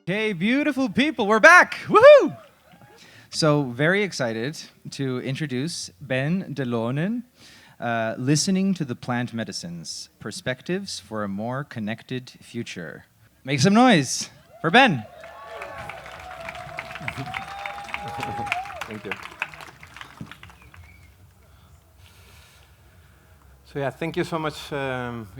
Hey, beautiful people, we're back! Woohoo! So, very excited to introduce Ben DeLonen, Listening to the Plant Medicines Perspectives for a More Connected Future. Make some noise for Ben. Thank you. So yeah, thank you so much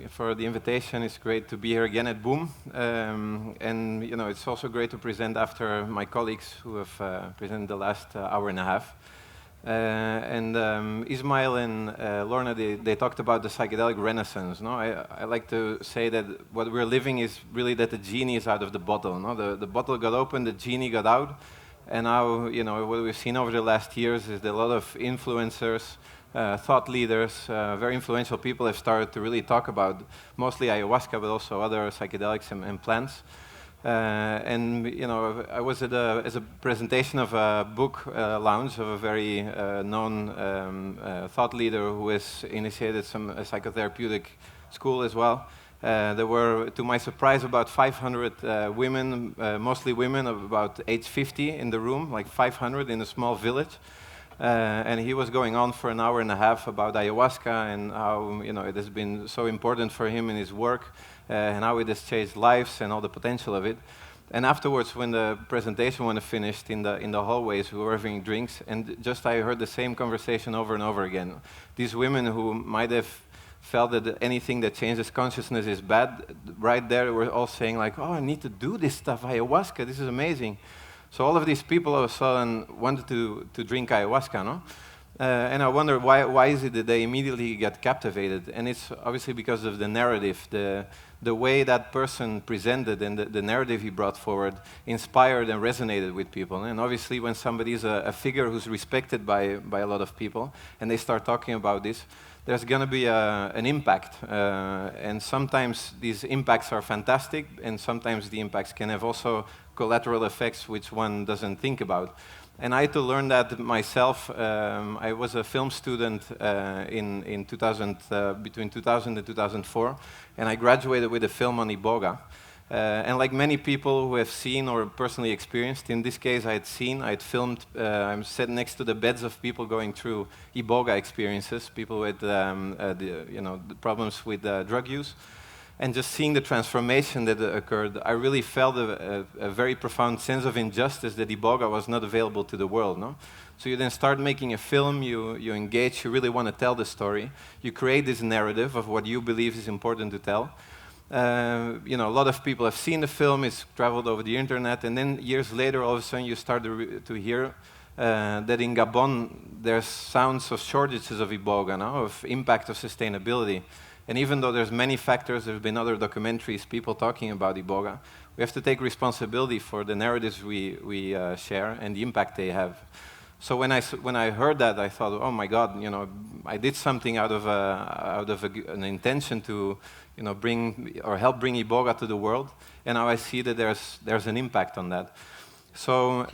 for the invitation. It's great to be here again at Boom, and it's also great to present after my colleagues who have presented the last hour and a half. Ismail and Lorna, they talked about the psychedelic renaissance. No, I like to say that what we're living is really that the genie is out of the bottle. No, the bottle got opened, the genie got out, and now what we've seen over the last years is that a lot of influencers. Thought leaders, very influential people have started to really talk about mostly ayahuasca, but also other psychedelics and plants. I was at a presentation of a book launch of a very known thought leader who has initiated some psychotherapeutic school as well. There were, to my surprise, about 500 women, mostly women of about age 50 in the room, like 500 in a small village. And he was going on for an hour and a half about ayahuasca and how it has been so important for him in his work and how it has changed lives and all the potential of it. And afterwards, when the presentation was finished in the hallways, we were having drinks, and just I heard the same conversation over and over again. These women who might have felt that anything that changes consciousness is bad, right there were all saying like, "Oh, I need to do this stuff, ayahuasca. This is amazing." So all of these people all of a sudden wanted to drink ayahuasca, no? And I wonder why is it that they immediately get captivated? And it's obviously because of the narrative, the way that person presented and the narrative he brought forward inspired and resonated with people. And obviously when somebody is a figure who's respected by a lot of people and they start talking about this, there's going to be an impact. And sometimes these impacts are fantastic, and sometimes the impacts can have also collateral effects which one doesn't think about. And I had to learn that myself. I was a film student in 2000, between 2000 and 2004, and I graduated with a film on Iboga. And like many people who have seen or personally experienced, in this case I had filmed, I'm sat next to the beds of people going through Iboga experiences, people with the problems with drug use. And just seeing the transformation that occurred, I really felt a very profound sense of injustice that Iboga was not available to the world. No? So you then start making a film, you engage, you really want to tell the story. You create this narrative of what you believe is important to tell. A lot of people have seen the film, it's traveled over the internet, and then years later, all of a sudden you start to hear that in Gabon there's sounds of shortages of Iboga, no? Of impact of sustainability. And even though there's many factors, there have been other documentaries, people talking about Iboga, we have to take responsibility for the narratives we share and the impact they have. So when I heard that, I thought, oh my God, I did something out of an intention to, bring or help bring Iboga to the world, and now I see that there's an impact on that. So.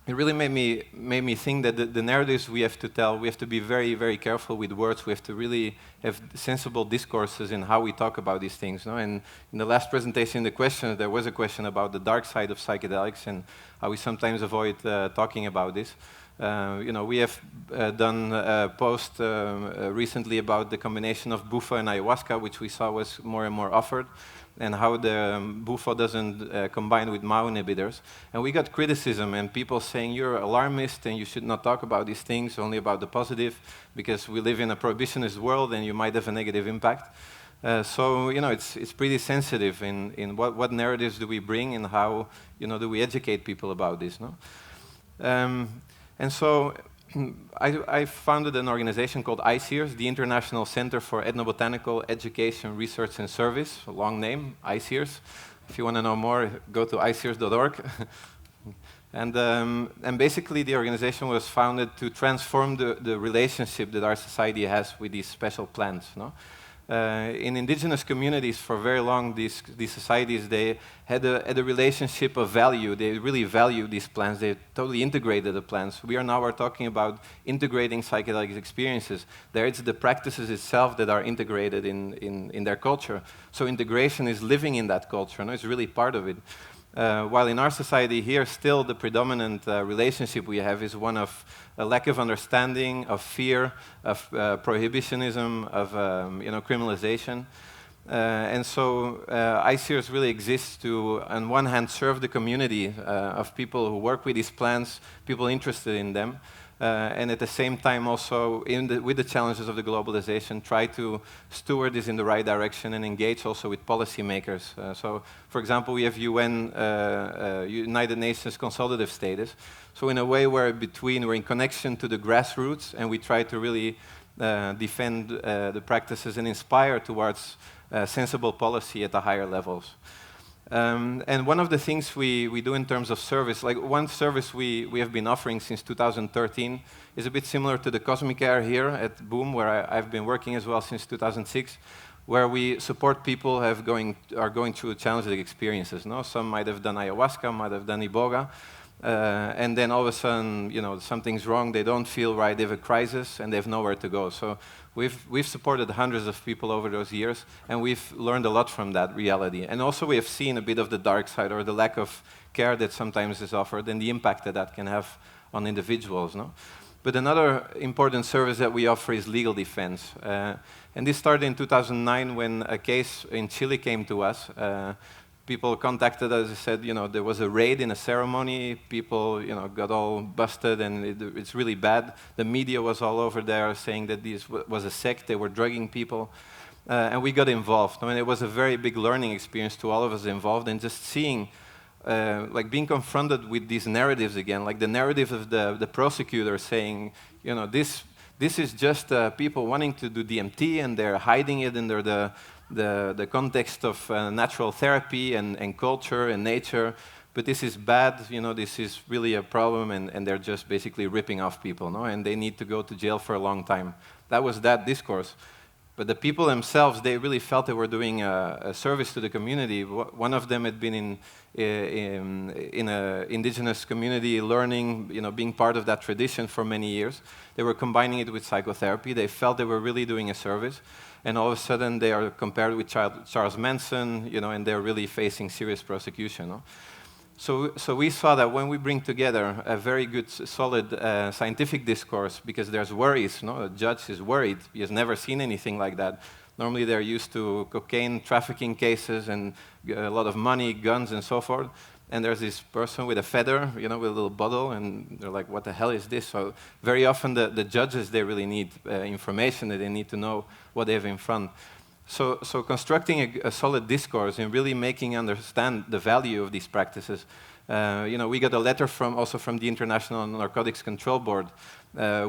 It really made me think that the narratives we have to tell, we have to be very, very careful with words. We have to really have sensible discourses in how we talk about these things. No? And in the last presentation, there was a question about the dark side of psychedelics and how we sometimes avoid talking about this. We have done a post recently about the combination of bufo and ayahuasca, which we saw was more and more offered, and how the bufo doesn't combine with MAO inhibitors. And we got criticism and people saying, you're alarmist and you should not talk about these things, only about the positive, because we live in a prohibitionist world and you might have a negative impact. It's pretty sensitive in what narratives do we bring and how, do we educate people about this, no? I founded an organization called ICEERS, the International Center for Ethnobotanical Education, Research and Service, a long name, ICEERS. If you want to know more, go to iceers.org. And basically the organization was founded to transform the relationship that our society has with these special plants. No? In indigenous communities, for very long, these societies, they had a relationship of value. They really valued these plants. They totally integrated the plants. We are now talking about integrating psychedelic experiences. There it's the practices itself that are integrated in their culture. So integration is living in that culture. No? It's really part of it. While in our society here, still the predominant relationship we have is one of a lack of understanding, of fear, of prohibitionism, of criminalization. And so ICEERS really exists to, on one hand, serve the community of people who work with these plants, people interested in them, and at the same time also, with the challenges of the globalization, try to steward this in the right direction and engage also with policymakers. So, for example, we have United Nations consultative status. So in a way, we're in connection to the grassroots, and we try to really defend the practices and inspire towards sensible policy at the higher levels. And one of the things we do in terms of service, like one service we have been offering since 2013 is a bit similar to the Cosmic Air here at Boom, where I've been working as well since 2006, where we support people who are going through challenging experiences. No? Some might have done ayahuasca, might have done iboga, and then all of a sudden, something's wrong, they don't feel right, they have a crisis, and they have nowhere to go. So we've supported hundreds of people over those years, and we've learned a lot from that reality. And also we have seen a bit of the dark side, or the lack of care that sometimes is offered, and the impact that can have on individuals. No? But another important service that we offer is legal defense. And this started in 2009 when a case in Chile came to us. People contacted us and said, there was a raid in a ceremony, people, got all busted, and it's really bad. The media was all over there saying that this was a sect, they were drugging people, and we got involved. I mean, it was a very big learning experience to all of us involved, and just seeing, being confronted with these narratives again, like the narrative of the prosecutor saying, this is just people wanting to do DMT, and they're hiding it under the context of natural therapy and culture and nature, but this is bad, this is really a problem, and they're just basically ripping off people, no? And they need to go to jail for a long time. That was that discourse. But the people themselves, they really felt they were doing a service to the community. One of them had been in an indigenous community learning, being part of that tradition for many years. They were combining it with psychotherapy. They felt they were really doing a service. And all of a sudden, they are compared with Charles Manson, and they're really facing serious prosecution. No? So we saw that when we bring together a very good, solid scientific discourse, because there's worries, no? A judge is worried. He has never seen anything like that. Normally, they're used to cocaine trafficking cases and a lot of money, guns, and so forth. And there's this person with a feather, with a little bottle, and they're like, what the hell is this? So very often the judges, they really need information, that they need to know what they have in front. So constructing a solid discourse and really making understand the value of these practices. We got a letter also from the International Narcotics Control Board,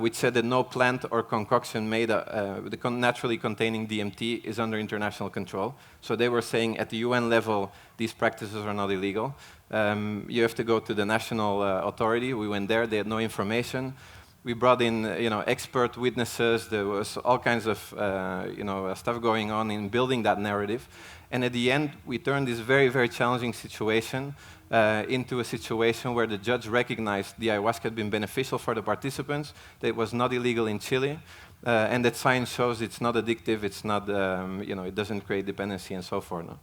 which said that no plant or concoction made naturally containing DMT is under international control. So they were saying at the UN level, these practices are not illegal. You have to go to the national authority. We went there, they had no information. We brought in, expert witnesses. There was all kinds of, stuff going on in building that narrative. And at the end, we turned this very, very challenging situation into a situation where the judge recognized the ayahuasca had been beneficial for the participants, that it was not illegal in Chile, and that science shows it's not addictive, it's not, it doesn't create dependency and so forth. No?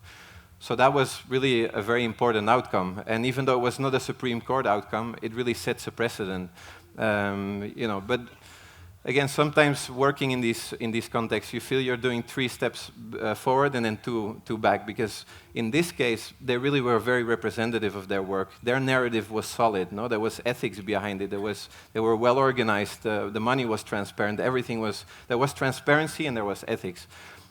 So that was really a very important outcome. And even though it was not a Supreme Court outcome, it really sets a precedent. But again, sometimes working in this context, you feel you're doing 3 steps forward and then two back, because in this case, they really were very representative of their work. Their narrative was solid. No, there was ethics behind it. They were well organized. The money was transparent. There was transparency and there was ethics.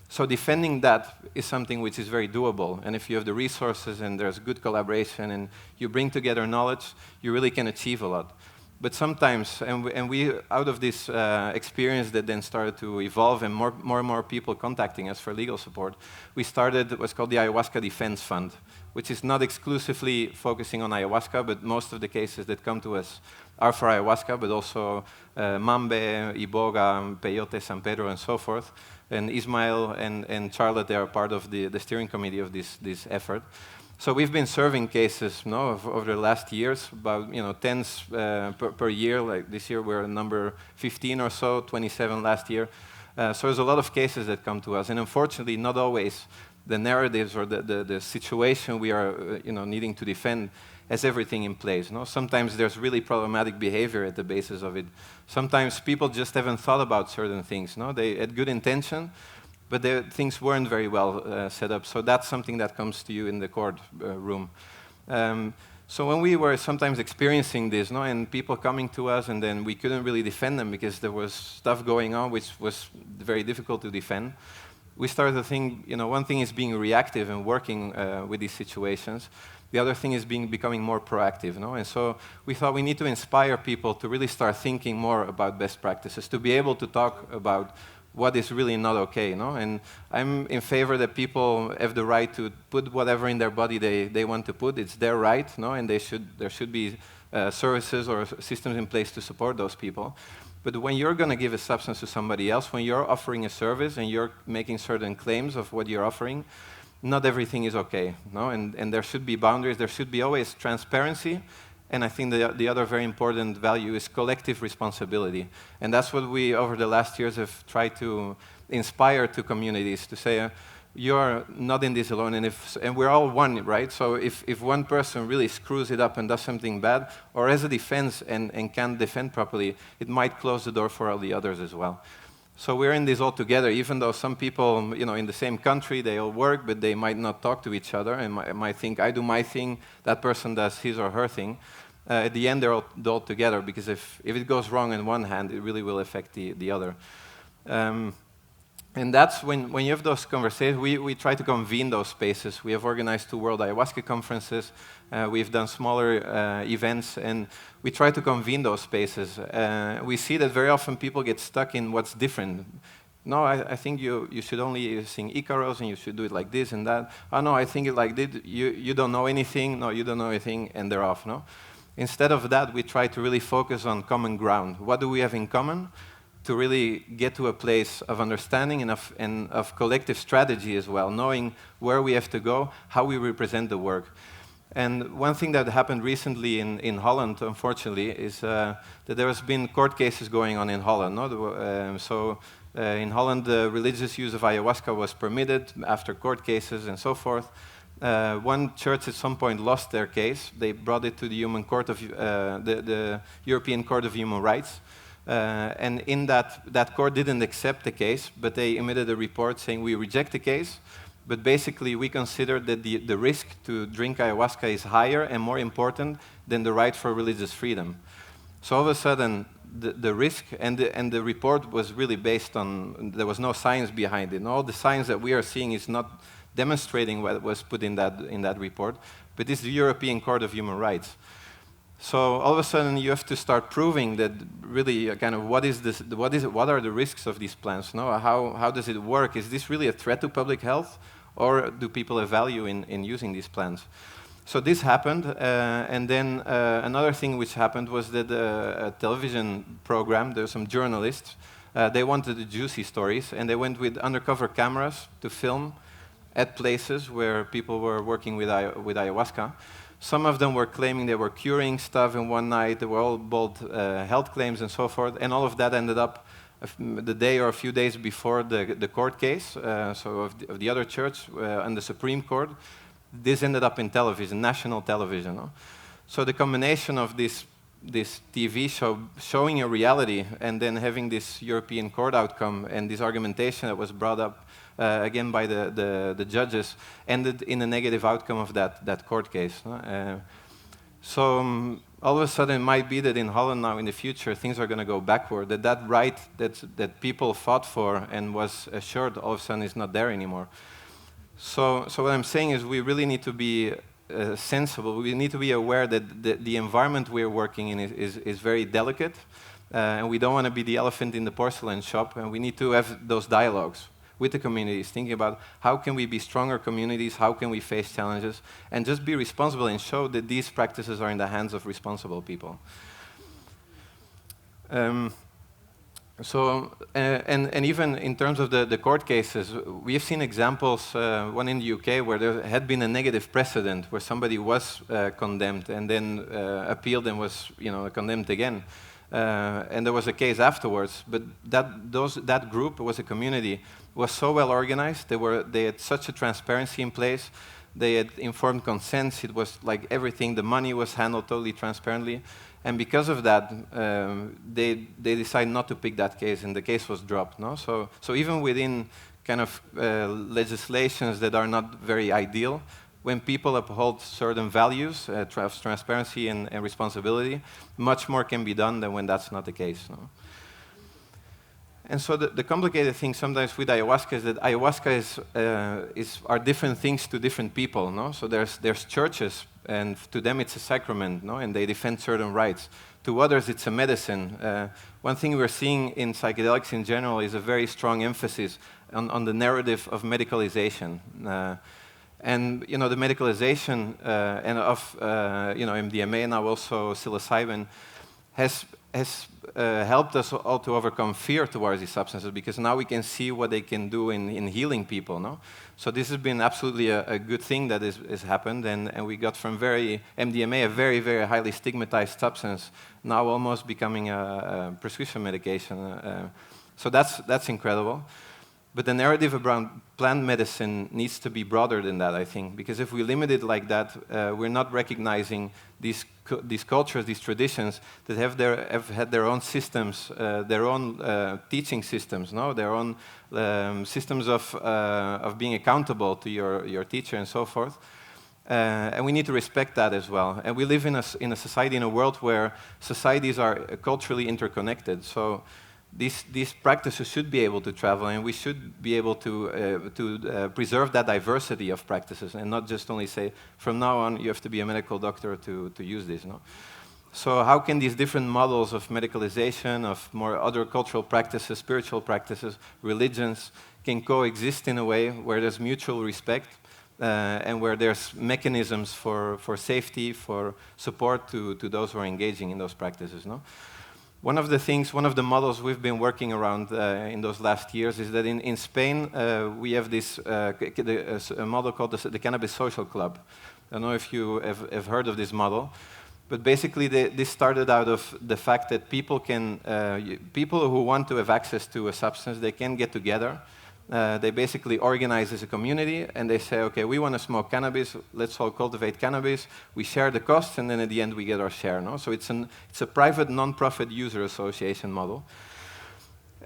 So defending that is something which is very doable. And if you have the resources and there's good collaboration and you bring together knowledge, you really can achieve a lot. But sometimes, and we out of this experience that then started to evolve and more and more people contacting us for legal support, we started what's called the Ayahuasca Defense Fund, which is not exclusively focusing on ayahuasca, but most of the cases that come to us are for ayahuasca, but also Mambe, Iboga, Peyote, San Pedro, and so forth. And Ismael and Charlotte, they are part of the steering committee of this effort. So we've been serving cases over the last years, about tens per year. Like this year we're number 15 or so, 27 last year. So there's a lot of cases that come to us, and unfortunately not always the narratives or the situation we are needing to defend has everything in place. No? Sometimes there's really problematic behavior at the basis of it. Sometimes people just haven't thought about certain things. No? They had good intention, but things weren't very well set up. So that's something that comes to you in the court room. So when we were sometimes experiencing this, no, and people coming to us, and then we couldn't really defend them because there was stuff going on which was very difficult to defend, we started to think, one thing is being reactive and working with these situations. The other thing is becoming more proactive, no? And so we thought we need to inspire people to really start thinking more about best practices, to be able to talk about what is really not okay, no? And I'm in favor that people have the right to put whatever in their body they want to put. It's their right, no? And there should be services or systems in place to support those people. But when you're going to give a substance to somebody else, when you're offering a service and you're making certain claims of what you're offering, not everything is okay, no? And there should be boundaries. There should be always transparency. And I think the other very important value is collective responsibility. And that's what we, over the last years, have tried to inspire to communities, to say, you're not in this alone, and we're all one, right? So if one person really screws it up and does something bad, or has a defense and can't defend properly, it might close the door for all the others as well. So we're in this all together, even though some people, in the same country, they all work, but they might not talk to each other, and might think, I do my thing, that person does his or her thing. At the end, they're all together, because if it goes wrong in one hand, it really will affect the other. And that's when you have those conversations, we try to convene those spaces. We have organized 2 World Ayahuasca conferences. We've done smaller events, and we try to convene those spaces. We see that very often people get stuck in what's different. No, I think you should only sing Icaros, and you should do it like this and that. Oh, no, I think it like this. You don't know anything. No, you don't know anything, and they're off, no? Instead of that, we try to really focus on common ground. What do we have in common? To really get to a place of understanding and of collective strategy as well, knowing where we have to go, how we represent the work. And one thing that happened recently in Holland, unfortunately, is that there has been court cases going on in Holland. No? In Holland, the religious use of ayahuasca was permitted after court cases and so forth. One church at some point lost their case. They brought it to the the European Court of Human Rights. And in that court didn't accept the case, but they emitted a report saying we reject the case, but basically we consider that the risk to drink ayahuasca is higher and more important than the right for religious freedom. So all of a sudden, the risk and the report was really based on, there was no science behind it. And all the science that we are seeing is not demonstrating what was put in that report, but it's the European Court of Human Rights. So all of a sudden you have to start proving that really kind of what are the risks of these plants? No? How does it work? Is this really a threat to public health, or do people have value in using these plants? So this happened, and then another thing which happened was that a television program, there were some journalists, they wanted the juicy stories, and they went with undercover cameras to film at places where people were working with ayahuasca. Some of them were claiming they were curing stuff in one night. They were all bold health claims and so forth. And all of that ended up the day or a few days before the court case, of the other church and the Supreme Court. This ended up in television, national television. No? So the combination of this TV show showing a reality and then having this European court outcome and this argumentation that was brought up again by the judges ended in a negative outcome of that court case. No? All of a sudden it might be that in Holland now in the future things are going to go backward, that right that people fought for and was assured all of a sudden is not there anymore. So what I'm saying is we really need to be sensible. We need to be aware that the environment we're working in is very delicate, and we don't want to be the elephant in the porcelain shop, and we need to have those dialogues with the communities, thinking about how can we be stronger communities, how can we face challenges, and just be responsible and show that these practices are in the hands of responsible people. And even in terms of the court cases, we have seen examples, one in the UK where there had been a negative precedent where somebody was condemned and then appealed and was condemned again. And there was a case afterwards, but that group was a community, was so well organized. They had such a transparency in place. They had informed consents. It was like everything. The money was handled totally transparently, and because of that, they decided not to pick that case, and the case was dropped. No, so even within kind of legislations that are not very ideal, when people uphold certain values, transparency and responsibility, much more can be done than when that's not the case. No? And so the complicated thing sometimes with ayahuasca is that ayahuasca are different things to different people. No? So there's churches, and to them it's a sacrament, no? And they defend certain rights. To others it's a medicine. One thing we're seeing in psychedelics in general is a very strong emphasis on the narrative of medicalization. And you know, the medicalization and of MDMA and now also psilocybin has helped us all to overcome fear towards these substances, because now we can see what they can do in healing people. No, so this has been absolutely a good thing that has happened, and we got from MDMA, a very, very highly stigmatized substance, now almost becoming a prescription medication. So that's incredible. But the narrative around plant medicine needs to be broader than that, I think, because if we limit it like that, we're not recognizing these cultures, these traditions that have had their own systems, their own teaching systems, no, their own systems of being accountable to your teacher and so forth. And we need to respect that as well. And we live in a society, in a world where societies are culturally interconnected. So these practices should be able to travel, and we should be able to preserve that diversity of practices, and not just only say, from now on, you have to be a medical doctor to use this. No? So how can these different models of medicalization, of more other cultural practices, spiritual practices, religions, can coexist in a way where there's mutual respect, and where there's mechanisms for safety, for support to those who are engaging in those practices. No? One of the models we've been working around in those last years is that in Spain we have this a model called the Cannabis Social Club. I don't know if you have heard of this model, but basically this started out of the fact that people who want to have access to a substance, they can get together. They basically organize as a community, and they say, okay, we want to smoke cannabis, let's all cultivate cannabis, we share the costs, and then at the end we get our share. No? So it's a private, non-profit user association model.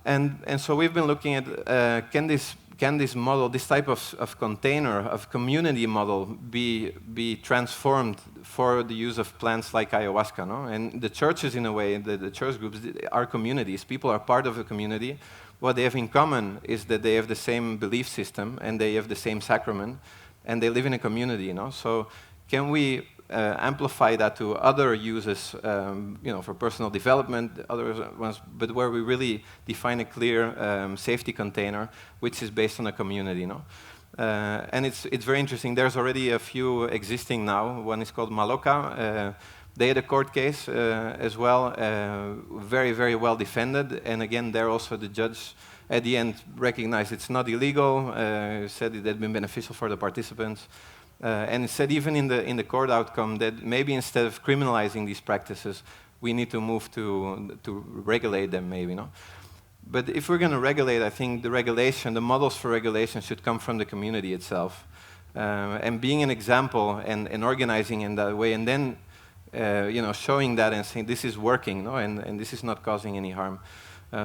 And so we've been looking at, can this model, this type of container, of community model, be transformed for the use of plants like ayahuasca? No? And the churches, in a way, the church groups, are communities. People are part of a community. What they have in common is that they have the same belief system, and they have the same sacrament, and they live in a community. You know? So can we amplify that to other uses, for personal development, other ones, but where we really define a clear safety container, which is based on a community. No? And it's very interesting. There's already a few existing now. One is called Maloca. They had a court case as well, very, very well defended. And again, there also the judge at the end recognized it's not illegal, said it had been beneficial for the participants. And it said even in the court outcome that maybe instead of criminalizing these practices, we need to move to regulate them maybe. No? But if we're going to regulate, I think the models for regulation should come from the community itself. And being an example and organizing in that way, and then showing that and saying this is working, no? and this is not causing any harm.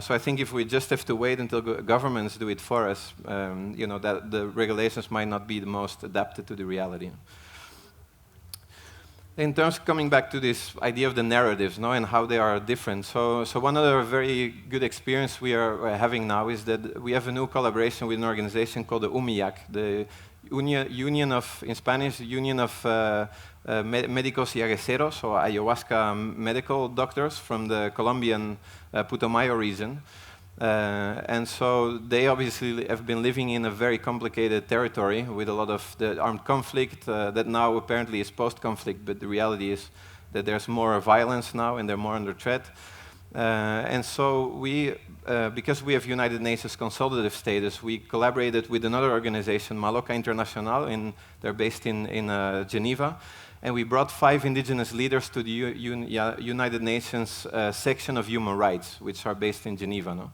So I think if we just have to wait until governments do it for us, that the regulations might not be the most adapted to the reality. In terms of coming back to this idea of the narratives, no, and how they are different. So one other very good experience we are having now is that we have a new collaboration with an organization called the UMIAC, the Union of, in Spanish, Union of Médicos y Agueceros, or ayahuasca medical doctors from the Colombian Putumayo region. And so they obviously have been living in a very complicated territory with a lot of the armed conflict that now apparently is post-conflict, but the reality is that there's more violence now and they're more under threat. And so we, because we have United Nations consultative status, we collaborated with another organization, Maloca Internacional, they're based in Geneva. and we brought 5 indigenous leaders to the United Nations section of human rights, which are based in Geneva. No?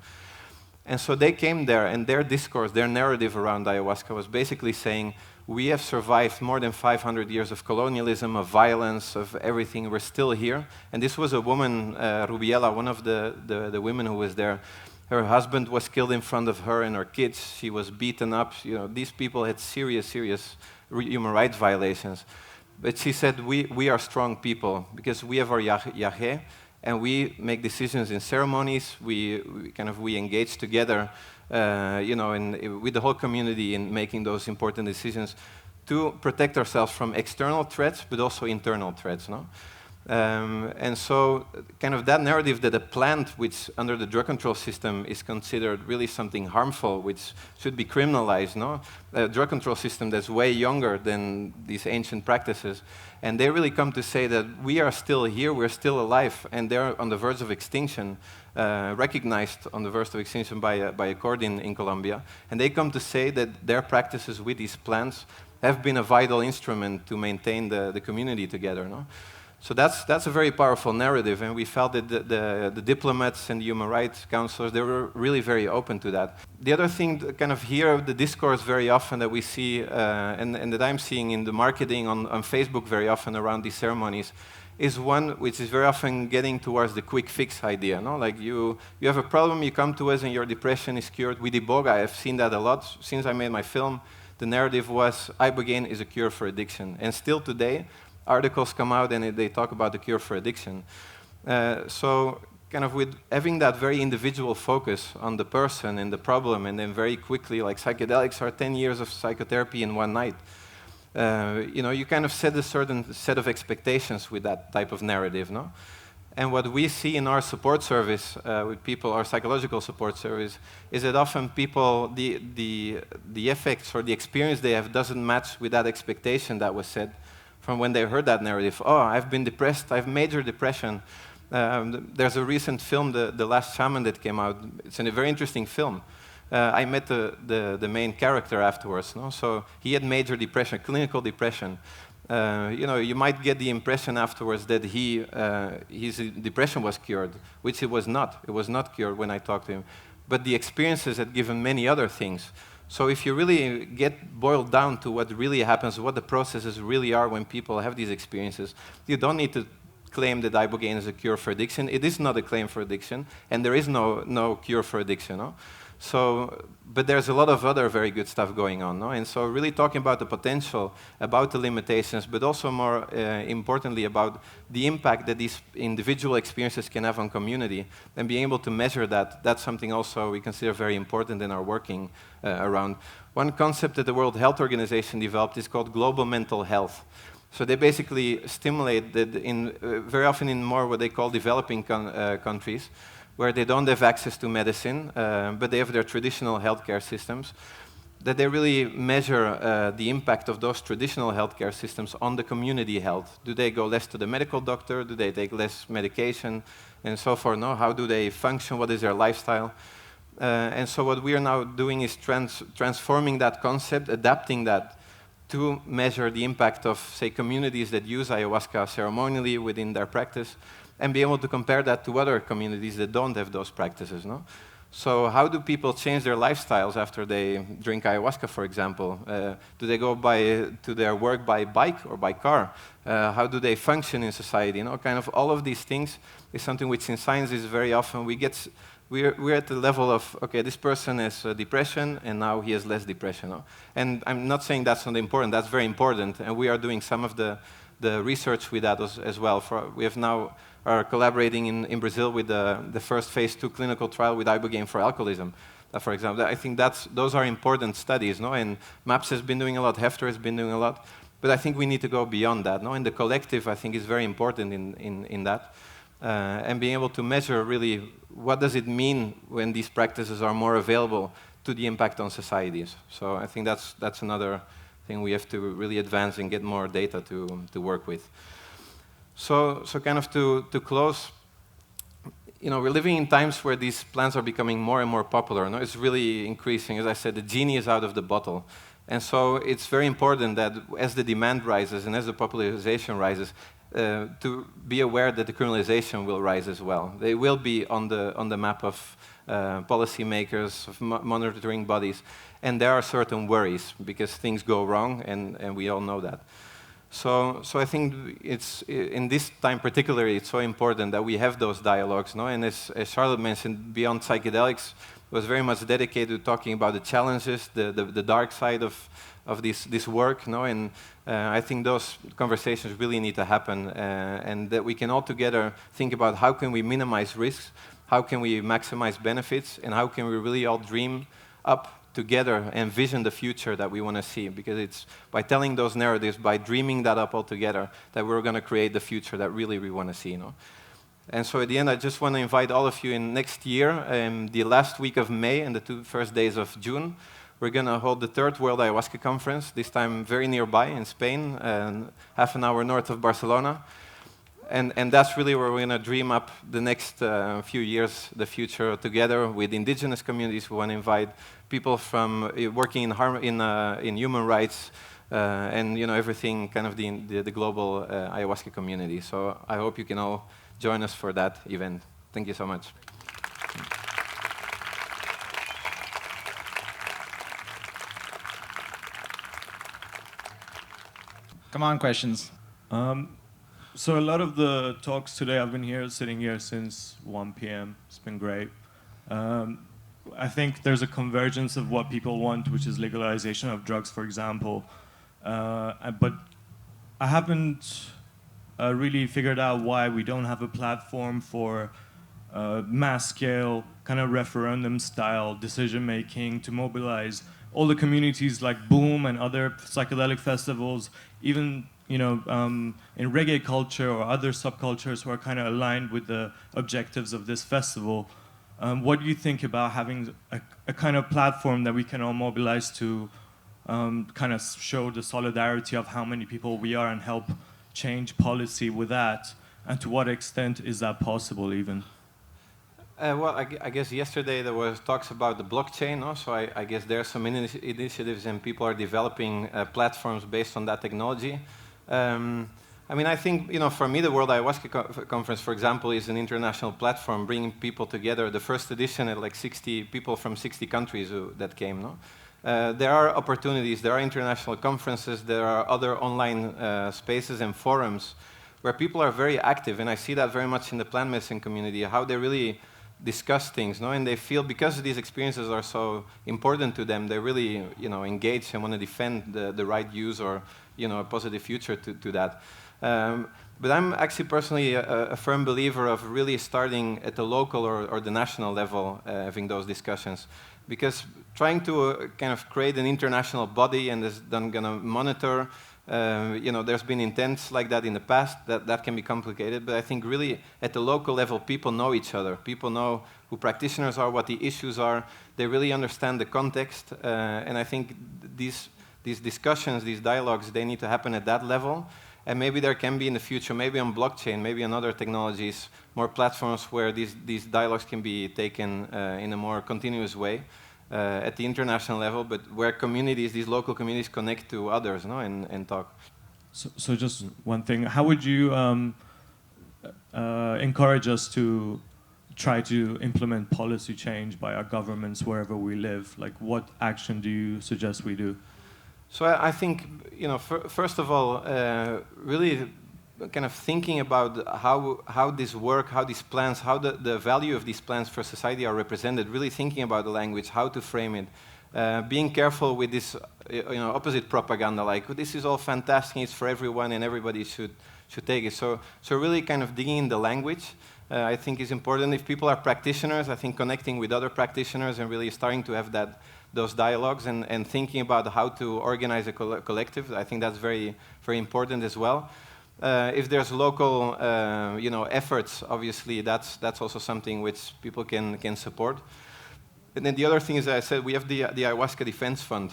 And so they came there, and their discourse, their narrative around ayahuasca was basically saying, we have survived more than 500 years of colonialism, of violence, of everything. We're still here. And this was a woman, Rubiela, one of the women who was there. Her husband was killed in front of her and her kids. She was beaten up. You know, these people had serious human rights violations. But she said, we are strong people because we have our yahé, and we make decisions in ceremonies. We engage together, with the whole community in making those important decisions to protect ourselves from external threats, but also internal threats. No? And so kind of that narrative that a plant which under the drug control system is considered really something harmful, which should be criminalized, no? A drug control system that's way younger than these ancient practices. And they really come to say that we are still here, we're still alive, and they're on the verge of extinction, recognized on the verge of extinction by a court in Colombia. And they come to say that their practices with these plants have been a vital instrument to maintain the community together. No? So that's a very powerful narrative, and we felt that the diplomats and the human rights counselors, they were really very open to that. The other thing, kind of here, the discourse very often that we see, and that I'm seeing in the marketing on Facebook very often around these ceremonies, is one which is very often getting towards the quick fix idea. No? Like you have a problem, you come to us and your depression is cured. With Iboga, I've seen that a lot. Since I made my film, the narrative was Ibogaine is a cure for addiction. And still today, articles come out and they talk about the cure for addiction. So kind of with having that very individual focus on the person and the problem, and then very quickly, like psychedelics are 10 years of psychotherapy in one night. You kind of set a certain set of expectations with that type of narrative, no? And what we see in our support service with people, our psychological support service, is that often people, the effects or the experience they have doesn't match with that expectation that was set from when they heard that narrative. Oh, I've been depressed, I have major depression. There's a recent film, The Last Shaman, that came out. It's a very interesting film. I met the main character afterwards. No? So he had major depression, clinical depression. You might get the impression afterwards that his depression was cured, which it was not. It was not cured when I talked to him. But the experiences had given many other things. So if you really get boiled down to what really happens, what the processes really are when people have these experiences, you don't need to claim that Ibogaine is a cure for addiction. It is not a claim for addiction, and there is no cure for addiction. No? So, but there's a lot of other very good stuff going on. No? And so really talking about the potential, about the limitations, but also more importantly about the impact that these individual experiences can have on community, and being able to measure that, that's something also we consider very important in our working around. One concept that the World Health Organization developed is called global mental health. So they basically stimulate that very often in more what they call developing countries, where they don't have access to medicine, but they have their traditional healthcare systems, that they really measure the impact of those traditional healthcare systems on the community health. Do they go less to the medical doctor? Do they take less medication? And so forth. No? How do they function? What is their lifestyle? And so what we are now doing is transforming that concept, adapting that to measure the impact of, say, communities that use ayahuasca ceremonially within their practice, and be able to compare that to other communities that don't have those practices. No? So how do people change their lifestyles after they drink ayahuasca, for example? Do they go to their work by bike or by car? How do they function in society? You know, kind of all of these things is something which in science is very often we're at the level of, okay, this person has depression, and now he has less depression. No? And I'm not saying that's not important, that's very important, and we are doing some of the research with that as well. We have now are collaborating in Brazil with the first phase 2 clinical trial with Ibogaine for alcoholism, for example. I think those are important studies, no? And MAPS has been doing a lot, Hefter has been doing a lot, but I think we need to go beyond that. No? And the collective, I think, is very important in that. And being able to measure really what does it mean when these practices are more available to the impact on societies. So I think that's another thing we have to really advance and get more data to work with. So kind of to close, we're living in times where these plants are becoming more and more popular. No? It's really increasing. As I said, the genie is out of the bottle. And so it's very important that as the demand rises and as the popularization rises, to be aware that the criminalization will rise as well. They will be on the map of policymakers, of monitoring bodies, and there are certain worries because things go wrong, and we all know that. So I think it's in this time particularly, it's so important that we have those dialogues, no? And as Charlotte mentioned, Beyond Psychedelics was very much dedicated to talking about the challenges, the dark side of this work, no? And I think those conversations really need to happen, and that we can all together think about how can we minimize risks, how can we maximize benefits, and how can we really all dream up together and vision the future that we want to see, because it's by telling those narratives, by dreaming that up all together, that we're going to create the future that really we want to see. No? And so at the end, I just want to invite all of you in next year, the last week of May and the 2 first days of June, we're going to hold the 3rd World Ayahuasca Conference, this time very nearby in Spain, half an hour north of Barcelona. And that's really where we're going to dream up the next few years, the future, together with indigenous communities. We want to invite people from working in human rights and everything, kind of the global ayahuasca community. So I hope you can all join us for that event. Thank you so much. Come on, questions. So a lot of the talks today, I've been sitting here since 1 p.m. It's been great. I think there's a convergence of what people want, which is legalization of drugs, for example. But I haven't really figured out why we don't have a platform for mass-scale, kind of referendum-style decision-making to mobilize all the communities like Boom and other psychedelic festivals, even in reggae culture or other subcultures who are kind of aligned with the objectives of this festival. What do you think about having a kind of platform that we can all mobilize to kind of show the solidarity of how many people we are and help change policy with that? And to what extent is that possible even? Well, I guess yesterday there was talks about the blockchain, no? So I guess there are some initiatives and people are developing platforms based on that technology. I mean, I think, for me, the World Ayahuasca Conference, for example, is an international platform bringing people together. The first edition had like 60 people from 60 countries that came, no? There are opportunities, there are international conferences, there are other online spaces and forums where people are very active, and I see that very much in the plant medicine community, how they really discuss things, no? And they feel, because these experiences are so important to them, they really, engage and want to defend the right use or, a positive future to that. But I'm actually personally a firm believer of really starting at the local or the national level, having those discussions. Because trying to kind of create an international body and is then going to monitor, there's been intents like that in the past, that can be complicated. But I think really at the local level, people know each other. People know who practitioners are, what the issues are. They really understand the context. And I think these discussions, these dialogues, they need to happen at that level. And maybe there can be in the future, maybe on blockchain, maybe on other technologies, more platforms where these dialogues can be taken in a more continuous way at the international level, but where communities, these local communities, connect to others, no, and talk. So just one thing, how would you encourage us to try to implement policy change by our governments wherever we live? Like, what action do you suggest we do? So I think, first of all, really kind of thinking about how this work, how these plans, how the value of these plans for society are represented, really thinking about the language, how to frame it, being careful with this opposite propaganda, like this is all fantastic, it's for everyone and everybody should take it. So really kind of digging in the language, I think is important. If people are practitioners, I think connecting with other practitioners and really starting to have those dialogues and thinking about how to organize a collective, I think that's very, very important as well. If there's local, efforts, obviously that's also something which people can support. And then the other thing is, as I said, we have the Ayahuasca Defense Fund,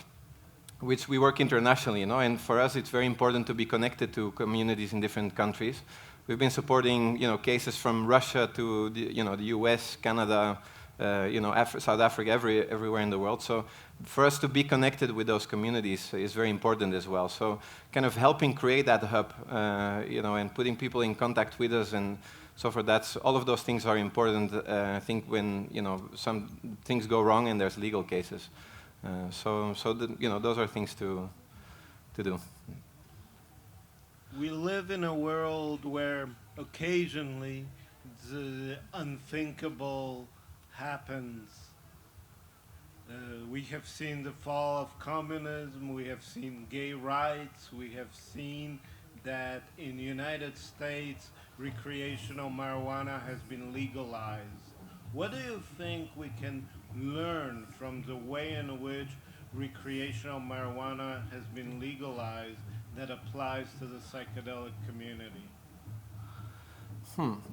which we work internationally, and for us it's very important to be connected to communities in different countries. We've been supporting, cases from Russia to the US, Canada, South Africa, everywhere in the world. So for us to be connected with those communities is very important as well. So kind of helping create that hub, and putting people in contact with us and so forth. All of those things are important. I think when some things go wrong and there's legal cases. Those are things to do. We live in a world where occasionally the unthinkable happens. We have seen the fall of communism, we have seen gay rights, we have seen that in the United States recreational marijuana has been legalized. What do you think we can learn from the way in which recreational marijuana has been legalized that applies to the psychedelic community?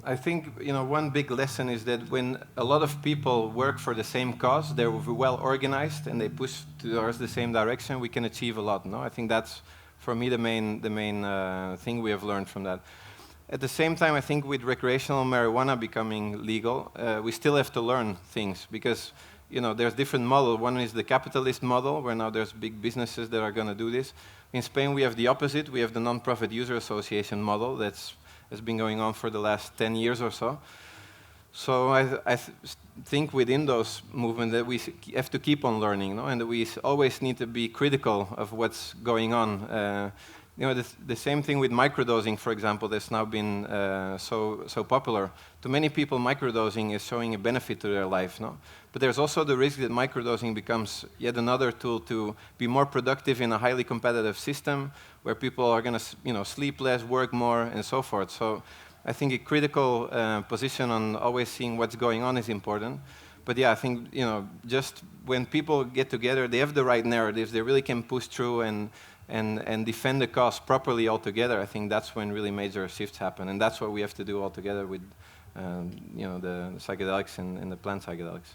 I think one big lesson is that when a lot of people work for the same cause, they're well organized and they push towards the same direction, we can achieve a lot. No, I think that's for me the main thing we have learned from that. At the same time, I think with recreational marijuana becoming legal, we still have to learn things because there's different models. One is the capitalist model, where now there's big businesses that are going to do this. In Spain, we have the opposite. We have the non-profit user association model has been going on for the last 10 years or so. So I think within those movements that we have to keep on learning, and that we always need to be critical of what's going on. The same thing with microdosing, for example, that's now been so popular. To many people, microdosing is showing a benefit to their life, no? But there's also the risk that microdosing becomes yet another tool to be more productive in a highly competitive system where people are going to, sleep less, work more, and so forth. So I think a critical position on always seeing what's going on is important. But yeah, I think, just when people get together, they have the right narratives, they really can push through and defend the cause properly altogether. I think that's when really major shifts happen. And that's what we have to do all together with, the psychedelics and the plant psychedelics.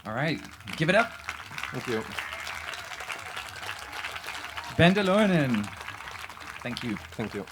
All right, give it up. Thank you. Ben de Loenen. Thank you. Thank you.